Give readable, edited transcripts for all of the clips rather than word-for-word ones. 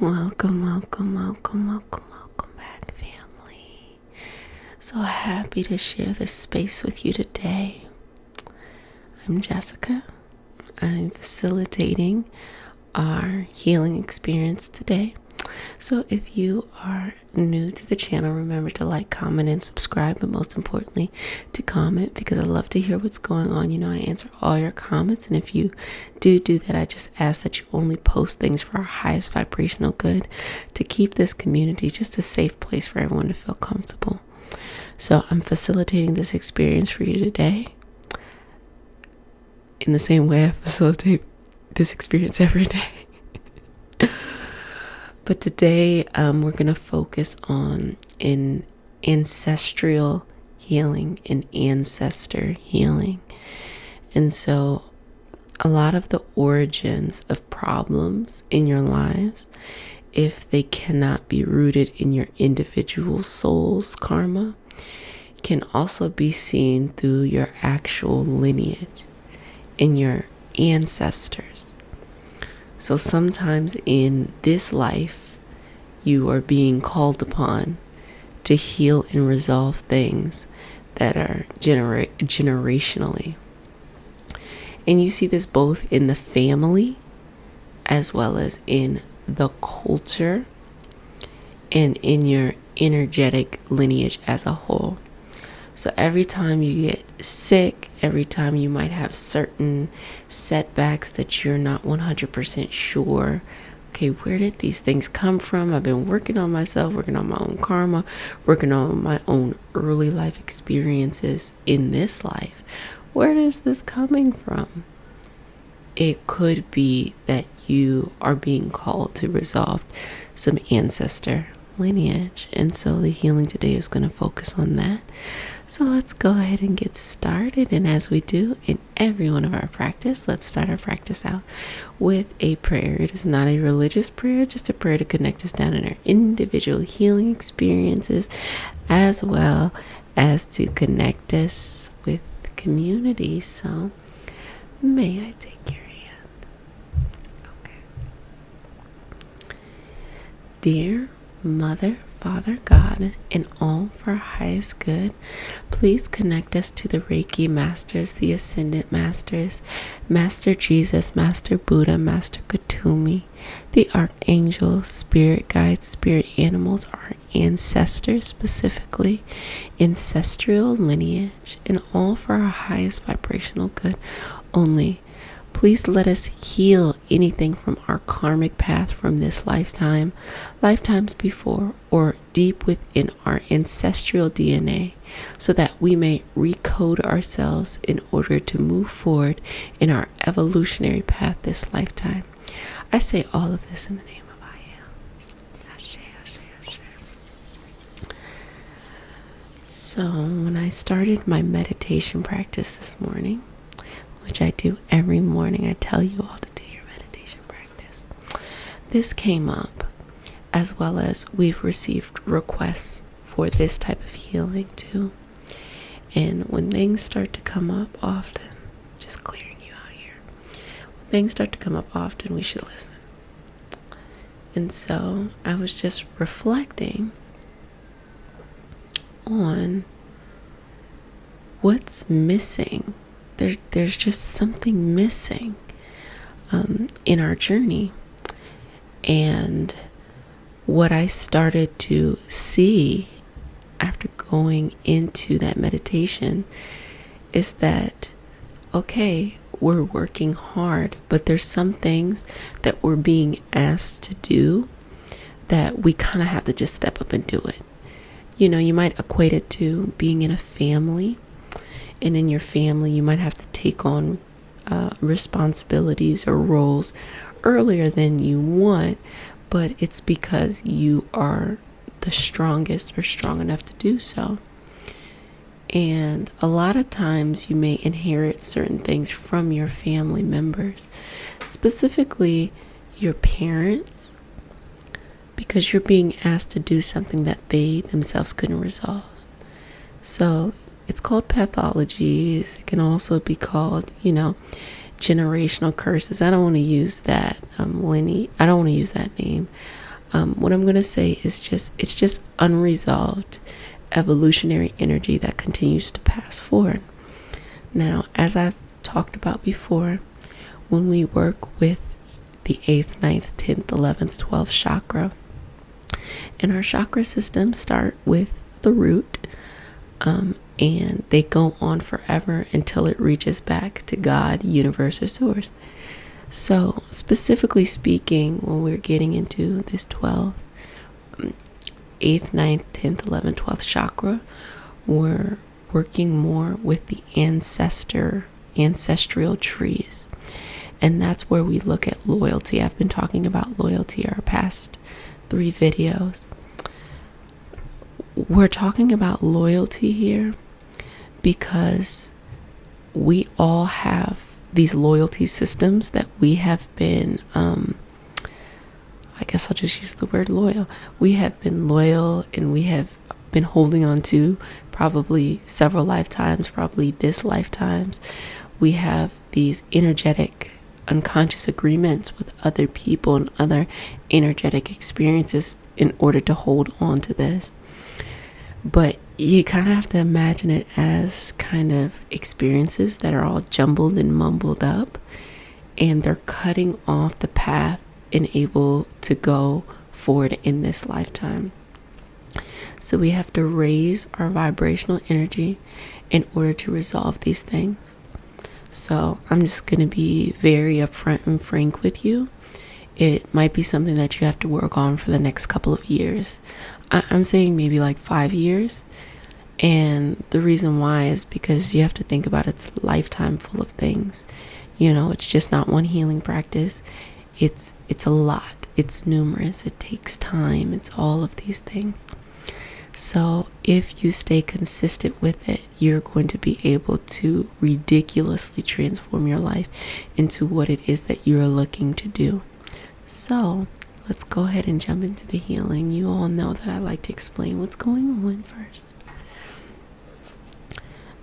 Welcome, welcome, welcome, welcome, welcome back, family. So happy to share this space with you today. I'm Jessica. I'm facilitating our healing experience today. So if you are new to the channel, remember to like, comment, and subscribe, but most importantly to comment, because I love to hear what's going on. You know, I answer all your comments, and if you do that, I just ask that you only post things for our highest vibrational good, to keep this community just a safe place for everyone to feel comfortable. So I'm facilitating this experience for you today in the same way I facilitate this experience every day. But today we're going to focus on an ancestral healing, an ancestor healing. And so a lot of the origins of problems in your lives, if they cannot be rooted in your individual soul's karma, can also be seen through your actual lineage, in your ancestors. So sometimes in this life, you are being called upon to heal and resolve things that are generationally. And you see this both in the family as well as in the culture and in your energetic lineage as a whole. So every time you get sick, every time you might have certain setbacks that you're not 100% sure, okay, where did these things come from? I've been working on myself, working on my own karma, working on my own early life experiences in this life. Where is this coming from? It could be that you are being called to resolve some ancestor lineage. And so the healing today is going to focus on that. So let's go ahead and get started. And as we do in every one of our practice, let's start our practice out with a prayer. It is not a religious prayer, just a prayer to connect us down in our individual healing experiences, as well as to connect us with the community. So may I take your hand? Okay. Dear Mother, Father, God, and all for our highest good, please connect us to the Reiki masters, the Ascendant Masters, Master Jesus, Master Buddha, Master Kutumi, the Archangels, Spirit Guides, Spirit Animals, our ancestors, specifically ancestral lineage, and all for our highest vibrational good only. Please let us heal anything from our karmic path from this lifetime, lifetimes before, or deep within our ancestral DNA, so that we may recode ourselves in order to move forward in our evolutionary path this lifetime. I say all of this in the name of I Am. Ashe, ashe, ashe. So when I started my meditation practice this morning, which I do every morning, I tell you all to do your meditation practice, this came up, as well as we've received requests for this type of healing too. And when things start to come up often, just clearing you out here, when things start to come up often, we should listen. And so I was just reflecting on what's missing. There's just something missing in our journey. And what I started to see after going into that meditation is that, okay, we're working hard, but there's some things that we're being asked to do that we kind of have to just step up and do it. You know, you might equate it to being in a family. And in your family, you might have to take on responsibilities or roles earlier than you want, but it's because you are the strongest or strong enough to do so. And a lot of times you may inherit certain things from your family members, specifically your parents, because you're being asked to do something that they themselves couldn't resolve. So it's called pathologies. It can also be called, generational curses. I don't want to use that I don't want to use that name. What I'm going to say is it's just unresolved evolutionary energy that continues to pass forward. Now, as I've talked about before, when we work with the 8th, 9th, 10th, 11th, 12th chakra, and our chakra systems start with the root, and they go on forever until it reaches back to God, universe, or source. So specifically speaking, when we're getting into this 12th, 8th, 9th, 10th, 11th, 12th chakra, we're working more with the ancestral trees. And that's where we look at loyalty. I've been talking about loyalty our past 3 videos. We're talking about loyalty here because we all have these loyalty systems that we have been, I guess I'll just use the word loyal. We have been loyal and we have been holding on to probably several lifetimes, probably this lifetimes. We have these energetic unconscious agreements with other people and other energetic experiences in order to hold on to this. But you kind of have to imagine it as kind of experiences that are all jumbled and mumbled up, and they're cutting off the path and able to go forward in this lifetime. So we have to raise our vibrational energy in order to resolve these things. So I'm just going to be very upfront and frank with you. It might be something that you have to work on for the next couple of years. I'm saying maybe like 5 years. And the reason why is because you have to think about it's a lifetime full of things. It's just not one healing practice. It's a lot. It's numerous. It takes time. It's all of these things. So if you stay consistent with it, you're going to be able to ridiculously transform your life into what it is that you're looking to do. So let's go ahead and jump into the healing. You all know that I like to explain what's going on first.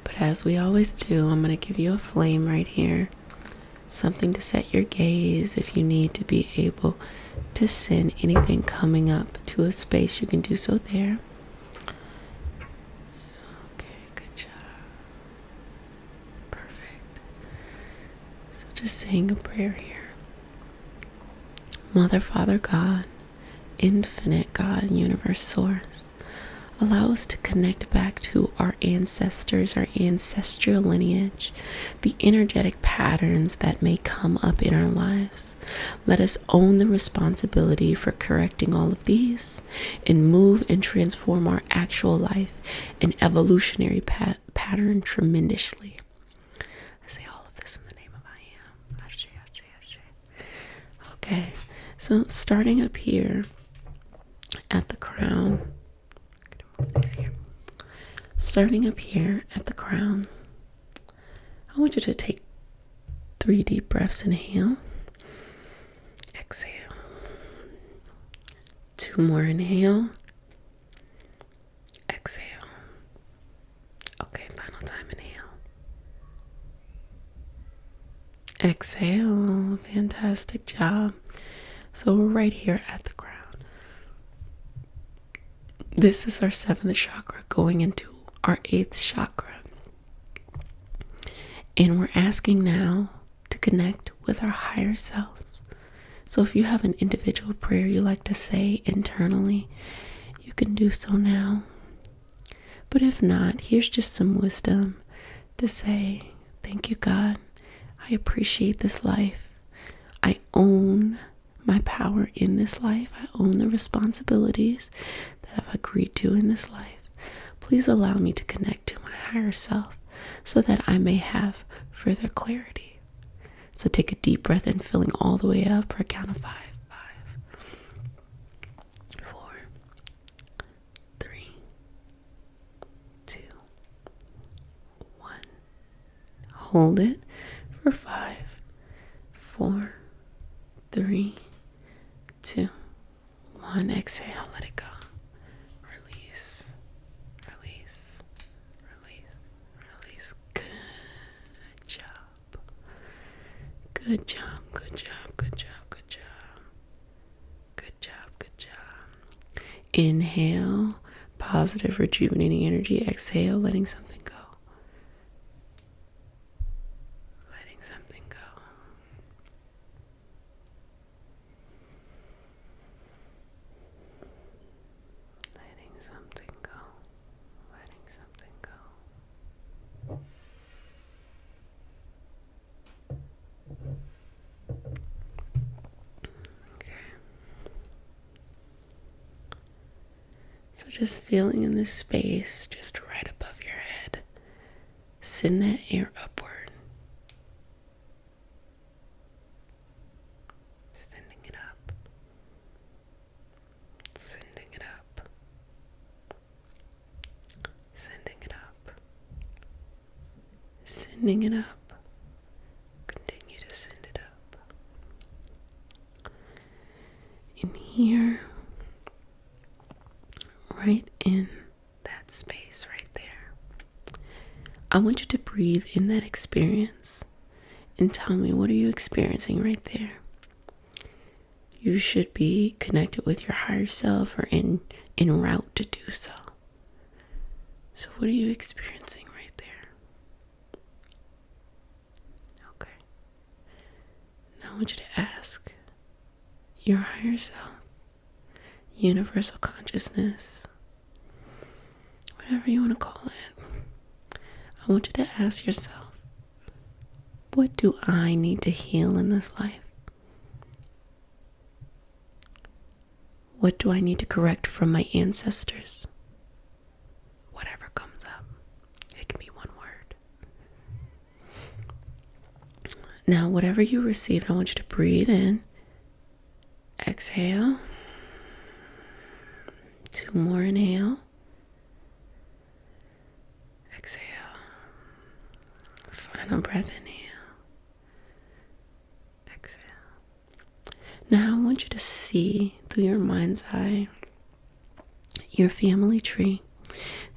But as we always do, I'm going to give you a flame right here. Something to set your gaze. If you need to be able to send anything coming up to a space, you can do so there. Just saying a prayer here. Mother, Father, God, infinite God, universe source, allow us to connect back to our ancestors, our ancestral lineage, the energetic patterns that may come up in our lives. Let us own the responsibility for correcting all of these and move and transform our actual life and evolutionary pattern tremendously. I say all of this in the name of I am. Ashe, ashe, ashe. Okay, so starting up here at the crown. Starting up here at the crown, I want you to take 3 deep breaths. Inhale, exhale. 2 more. Inhale, exhale. Okay, final time. Inhale, exhale. Fantastic job. So we're right here at the crown. This is our 7th chakra going into our 8th chakra. And we're asking now to connect with our higher selves. So if you have an individual prayer you like to say internally, you can do so now. But if not, here's just some wisdom to say, thank you, God. I appreciate this life. I own my power in this life. I own the responsibilities that I've agreed to in this life. Please allow me to connect to my higher self so that I may have further clarity. So take a deep breath in, filling all the way up for a count of 5. 5, 4, 3, 2, 1. Hold it for 5, 4, 3, 2, 1. Exhale, let it go. Release, release, release, release. Good job. Good job, good job, good job, good job. Good job, good job. Inhale, positive, rejuvenating energy. Exhale, letting something go. Letting something go. Letting something go. Letting something go. So just feeling in this space, just right above your head. Send that air upward. Sending it up. Sending it up. Sending it up. Sending it up. Continue to send it up. In here. Right in that space right there. I want you to breathe in that experience and tell me, what are you experiencing right there? You should be connected with your higher self or en route to do so. So what are you experiencing right there? Okay. Now I want you to ask your higher self, universal consciousness, whatever you want to call it. I want you to ask yourself, what do I need to heal in this life? What do I need to correct from my ancestors? Whatever comes up. It can be one word. Now, whatever you received, I want you to breathe in. Exhale. 2 more inhale. Exhale. Final breath, inhale. Exhale. Now I want you to see through your mind's eye your family tree.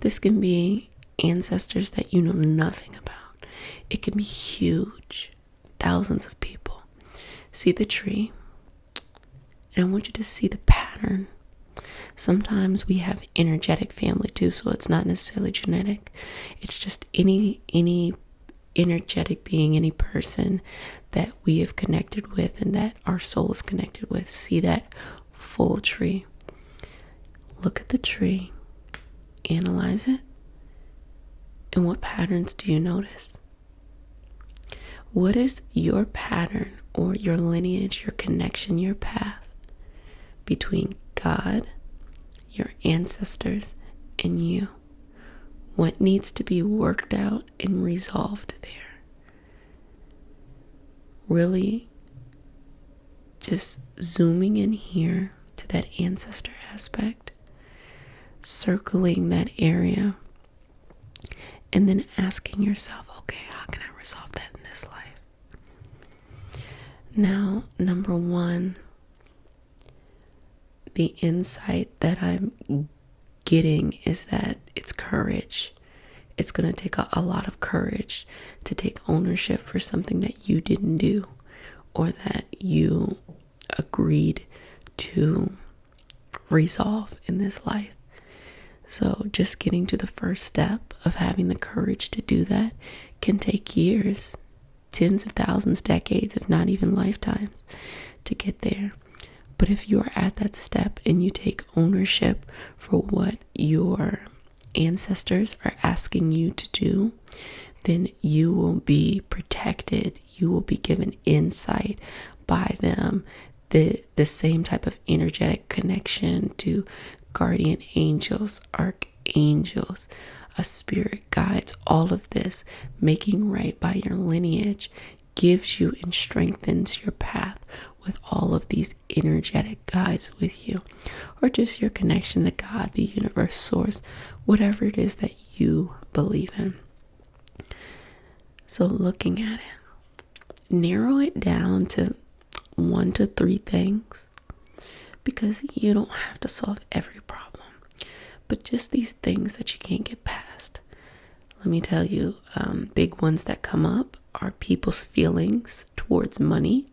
This can be ancestors that you know nothing about. It can be huge, thousands of people. See the tree, and I want you to see the pattern. Sometimes we have energetic family too, so it's not necessarily genetic. It's just any energetic being, any person that we have connected with and that our soul is connected with. See that full tree. Look at the tree. Analyze it. And what patterns do you notice? What is your pattern or your lineage, your connection, your path between God, your ancestors, and you? What needs to be worked out and resolved there? Really just zooming in here to that ancestor aspect, circling that area, and then asking yourself, okay, how can I resolve that in this life? Now, number 1, the insight that I'm getting is that it's courage. It's going to take a lot of courage to take ownership for something that you didn't do or that you agreed to resolve in this life. So just getting to the first step of having the courage to do that can take years, tens of thousands, decades, if not even lifetimes to get there. But if you are at that step and you take ownership for what your ancestors are asking you to do, then you will be protected. You will be given insight by them. The same type of energetic connection to guardian angels, archangels, a spirit guides, all of this, making right by your lineage gives you and strengthens your path with all of these energetic guides with you, or just your connection to God, the universe, source, whatever it is that you believe in. So looking at it, narrow it down to 1 to 3 things, because you don't have to solve every problem, but just these things that you can't get past. Let me tell you, big ones that come up are people's feelings towards money,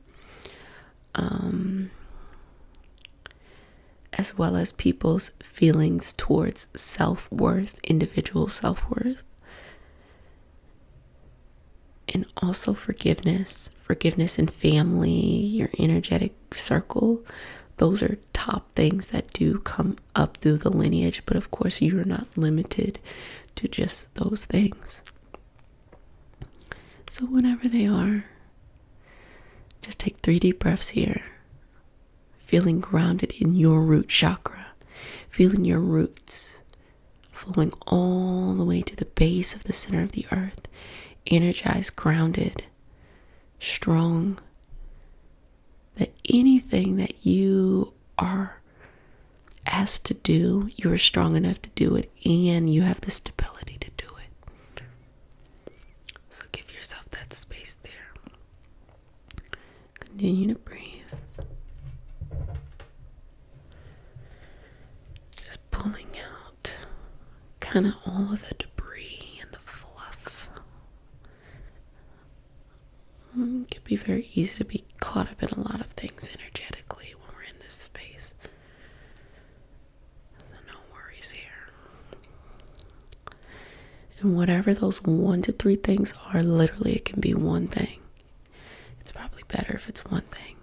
as well as people's feelings towards self-worth, individual self-worth. And also forgiveness in family, your energetic circle. Those are top things that do come up through the lineage, but of course you're not limited to just those things. So whenever they are, just take 3 deep breaths here, feeling grounded in your root chakra, feeling your roots flowing all the way to the base of the center of the earth, energized, grounded, strong, that anything that you are asked to do, you are strong enough to do it, and you have the stability to do it. So give yourself that space there. Continue to breathe. Just pulling out kind of all of the debris and the fluff. It can be very easy to be caught up in a lot of things energetically when we're in this space. So no worries here. And whatever those 1 to 3 things are, literally it can be one thing. It's probably better if it's one thing.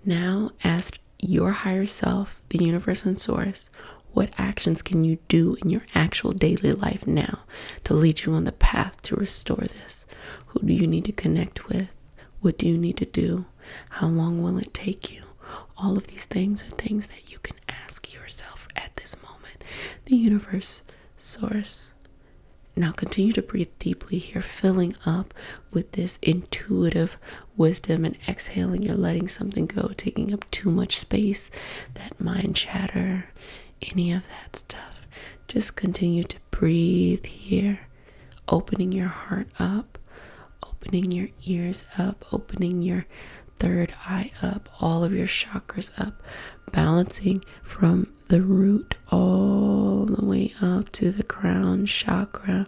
Now ask your higher self, the universe and source, what actions can you do in your actual daily life now to lead you on the path to restore this? Who do you need to connect with? What do you need to do? How long will it take you? All of these things are things that you can ask yourself at this moment. The universe, source. Now continue to breathe deeply here, filling up with this intuitive wisdom, and exhaling, you're letting something go, taking up too much space, that mind chatter, any of that stuff. Just continue to breathe here, opening your heart up, opening your ears up, opening your third eye up, all of your chakras up, balancing from the root all the way up to the crown chakra,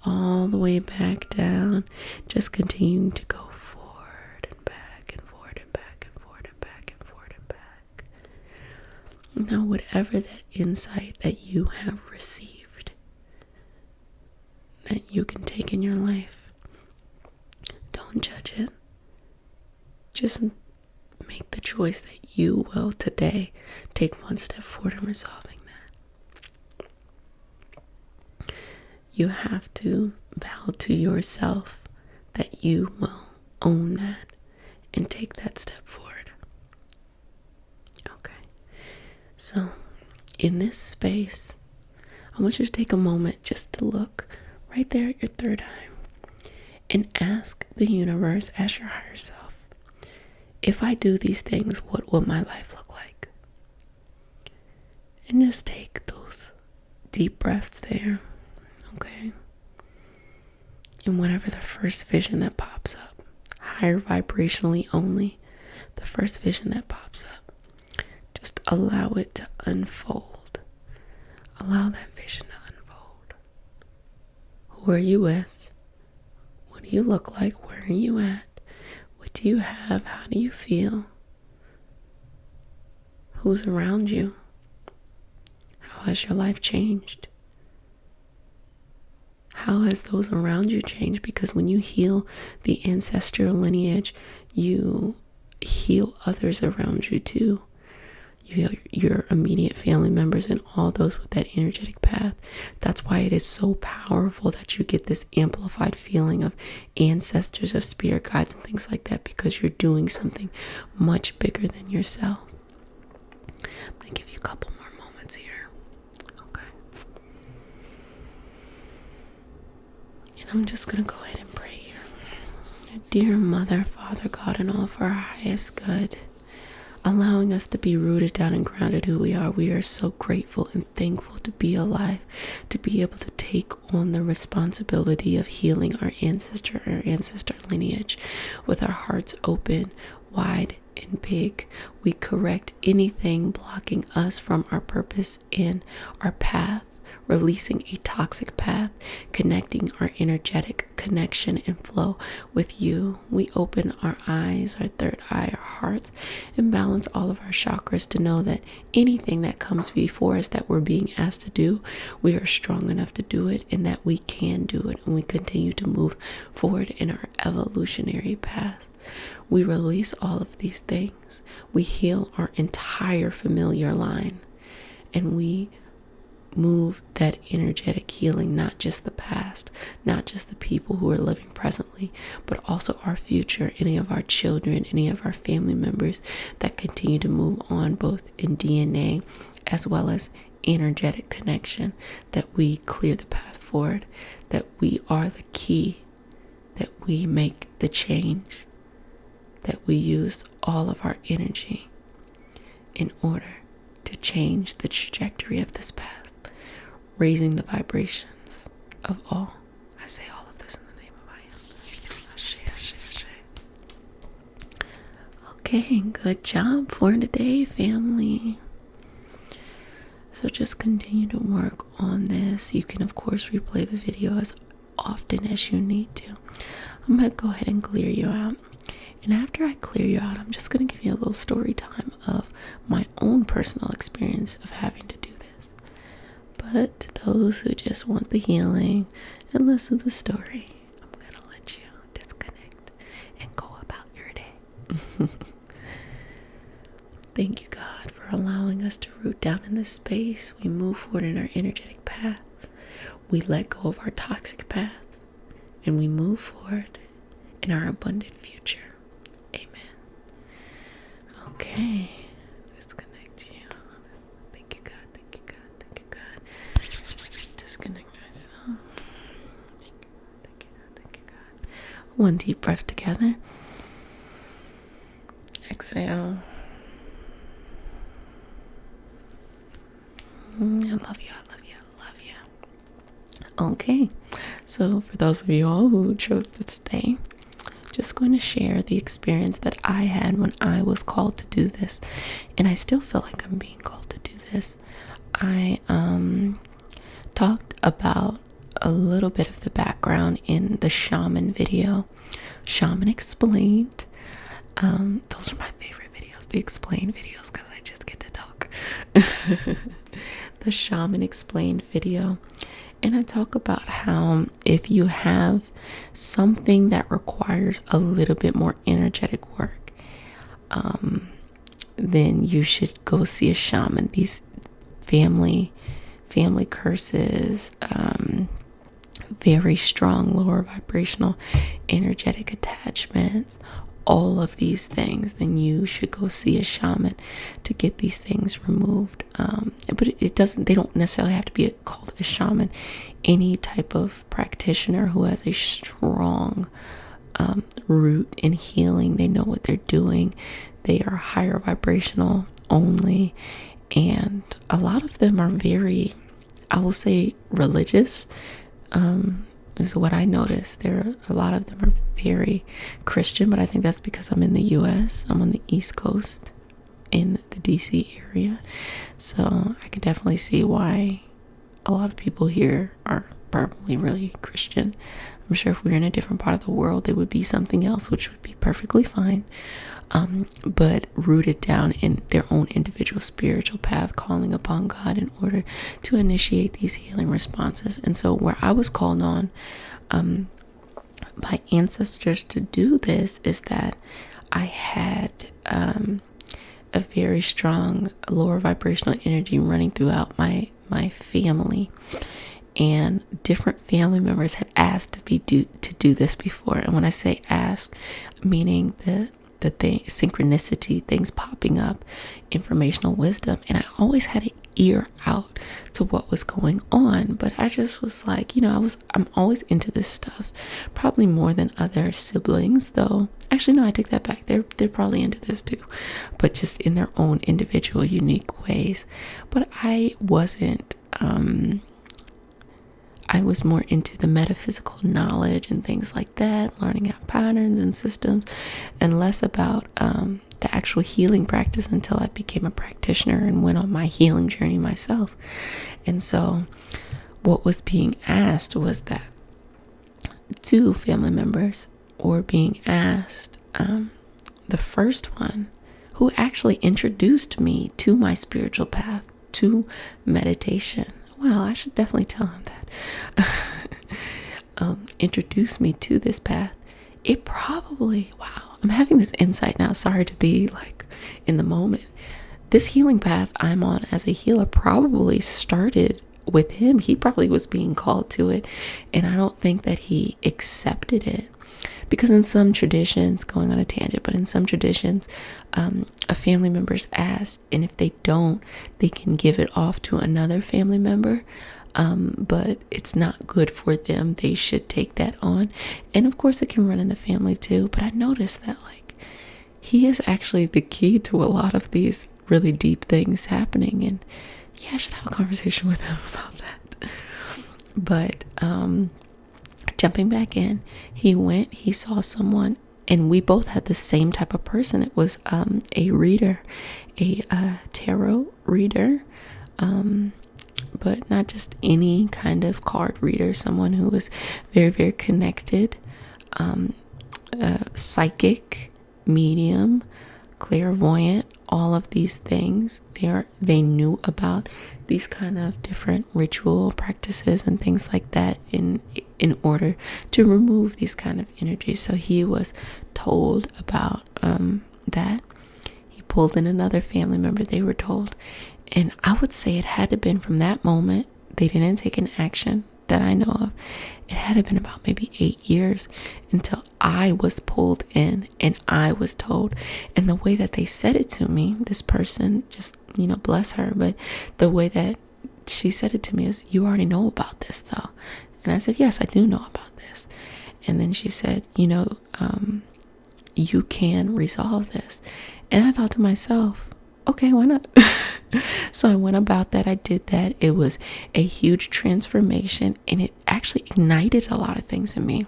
all the way back down. Just continuing to go forward and back and forward and back and forward and back and forward and back. Now, whatever that insight that you have received, that you can take in your life, don't judge it. Just make the choice that you will today take one step forward in resolving that. You have to vow to yourself that you will own that and take that step forward. Okay. So in this space, I want you to take a moment just to look right there at your third eye and ask the universe, ask your higher self, if I do these things, what will my life look like? And just take those deep breaths there, okay? And whatever the first vision that pops up, higher vibrationally only, the first vision that pops up, just allow it to unfold. Allow that vision to unfold. Who are you with? What do you look like? Where are you at? What do you have? How do you feel? Who's around you? How has your life changed? How has those around you changed? Because when you heal the ancestral lineage, you heal others around you too. You heal your immediate family members and all those with that energetic path. That's why it is so powerful that you get this amplified feeling of ancestors, of spirit guides and things like that, because you're doing something much bigger than yourself. I'm going to give you a couple more moments here. Okay. And I'm just going to go ahead and pray here. Dear Mother, Father, God, and all for our highest good, allowing us to be rooted down and grounded who we are. We are so grateful and thankful to be alive, to be able to take on the responsibility of healing our ancestor lineage with our hearts open, wide, and big. We correct anything blocking us from our purpose and our path releasing a toxic path, connecting our energetic connection and flow with you. We open our eyes, our third eye, our hearts, and balance all of our chakras to know that anything that comes before us that we're being asked to do, we are strong enough to do it, and that we can do it, and we continue to move forward in our evolutionary path. We release all of these things. We heal our entire familiar line, and we move that energetic healing, not just the past, not just the people who are living presently, but also our future, any of our children, any of our family members that continue to move on both in DNA as well as energetic connection, that we clear the path forward, that we are the key, that we make the change, that we use all of our energy in order to change the trajectory of this path, raising the vibrations of all. I say all of this in the name of I am. Ashe, ashe, ashe. Okay, good job for today, family. So just continue to work on this. You can, of course, replay the video as often as you need to. I'm going to go ahead and clear you out. And after I clear you out, I'm just going to give you a little story time of my own personal experience of having to do this. But to those who just want the healing and listen to the story, I'm going to let you disconnect and go about your day. Thank you, God, for allowing us to root down in this space. We move forward in our energetic path. We let go of our toxic path, and we move forward in our abundant future. Amen. Okay. Disconnect you. Thank you, God. Thank you, God. Thank you, God. Disconnect myself. Thank you, God. Thank you, God. Thank you, God. One deep breath together. Exhale. I love you. I love you. I love you. Okay. So for those of you all who chose to stay, just going to share the experience that I had when I was called to do this, and I still feel like I'm being called to do this. I talked about a little bit of the background in the shaman video, Shaman Explained. Those are my favorite videos, the explain videos, because I just get to talk. The Shaman Explained video. And I talk about how if you have something that requires a little bit more energetic work, then you should go see a shaman. These family curses, very strong lower vibrational energetic attachments, all of these things, then you should go see a shaman to get these things removed. But they don't necessarily have to be called a shaman. Any type of practitioner who has a strong root in healing, they know what they're doing. They are higher vibrational only, and a lot of them are very, I will say, religious. Is what I noticed. A lot of them are very Christian, but I think that's because I'm in the US. I'm on the East Coast in the DC area. So I can definitely see why a lot of people here are probably really Christian. I'm sure if we were in a different part of the world, they would be something else, which would be perfectly fine. But rooted down in their own individual spiritual path, calling upon God in order to initiate these healing responses. And so where I was called on by ancestors to do this is that I had a very strong lower vibrational energy running throughout my family, and different family members had asked to do this before. And when I say ask, meaning the synchronicity, things popping up, informational wisdom, and I always had an ear out to what was going on. But I just was like, I'm always into this stuff, probably more than other siblings, though. Actually, no, I take that back. They're probably into this too, but just in their own individual, unique ways. But I wasn't I was more into the metaphysical knowledge and things like that, learning out patterns and systems, and less about the actual healing practice until I became a practitioner and went on my healing journey myself. And so what was being asked was that 2 family members were being asked, the first one, who actually introduced me to my spiritual path, to meditation. Well, I should definitely tell him that. Introduced me to this path. It probably, wow, I'm having this insight now. Sorry to be like in the moment. This healing path I'm on as a healer probably started with him. He probably was being called to it, and I don't think that he accepted it. Because in some traditions, going on a tangent, but in some traditions, a family member's asked, and if they don't, they can give it off to another family member. But it's not good for them. They should take that on. And of course, it can run in the family too. But I noticed that like he is actually the key to a lot of these really deep things happening. And yeah, I should have a conversation with him about that. But jumping back in, he saw someone, and we both had the same type of person. It was a reader, a tarot reader, but not just any kind of card reader, someone who was very, very connected, psychic, medium, clairvoyant, all of these things. They knew about these kind of different ritual practices and things like that in order to remove these kind of energies. So he was told about that. He pulled in another family member, they were told. And I would say it had to have been from that moment. They didn't take an action that I know of. It had to have been about maybe 8 years until I was pulled in and I was told. And the way that they said it to me, this person, just, bless her, but the way that she said it to me is, you already know about this though. And I said, yes, I do know about this. And then she said, you can resolve this. And I thought to myself, okay, why not? So I went about that. I did that. It was a huge transformation, and it actually ignited a lot of things in me.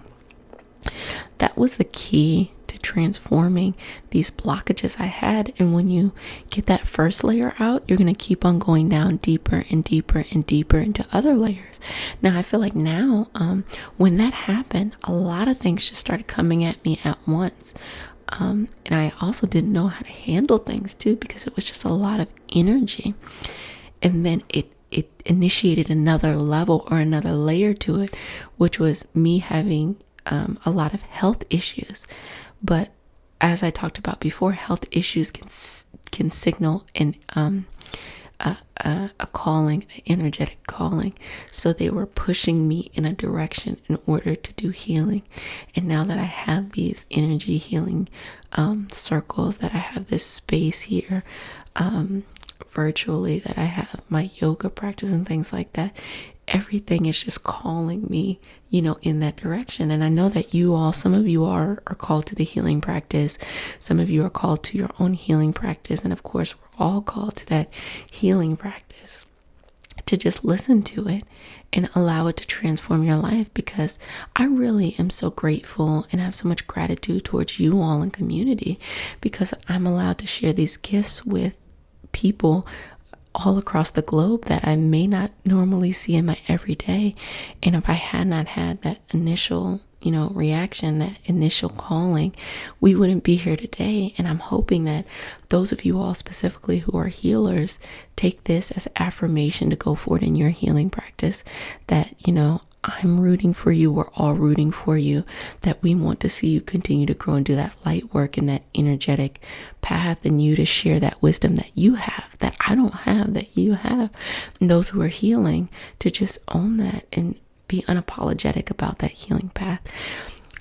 That was the key to transforming these blockages I had. And when you get that first layer out, you're going to keep on going down deeper and deeper and deeper into other layers. Now, I feel like now, when that happened, a lot of things just started coming at me at once. And I also didn't know how to handle things too, because it was just a lot of energy. And then it initiated another level or another layer to it, which was me having a lot of health issues. But as I talked about before, health issues can signal a calling, an energetic calling. So they were pushing me in a direction in order to do healing. And now that I have these energy healing circles, that I have this space here virtually, that I have my yoga practice and things like that, everything is just calling me, in that direction. And I know that some of you are called to the healing practice. Some of you are called to your own healing practice. And of course, we're all called to that healing practice, to just listen to it and allow it to transform your life. Because I really am so grateful and have so much gratitude towards you all in community, because I'm allowed to share these gifts with people all across the globe that I may not normally see in my everyday. And if I had not had that initial, reaction, that initial calling, we wouldn't be here today. And I'm hoping that those of you all specifically who are healers take this as affirmation to go forward in your healing practice, that, I'm rooting for you. We're all rooting for you, that we want to see you continue to grow and do that light work and that energetic path, and you to share that wisdom that you have, that I don't have, that you have. And those who are healing to just own that and be unapologetic about that healing path.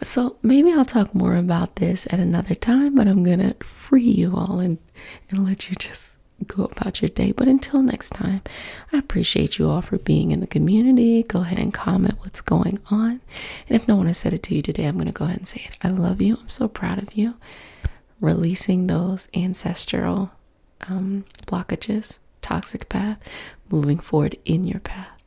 So maybe I'll talk more about this at another time, but I'm going to free you all and let you just go about your day. But until next time, I appreciate you all for being in the community. Go ahead and comment what's going on. And if no one has said it to you today, I'm going to go ahead and say it. I love you. I'm so proud of you. Releasing those ancestral blockages, toxic path, moving forward in your path.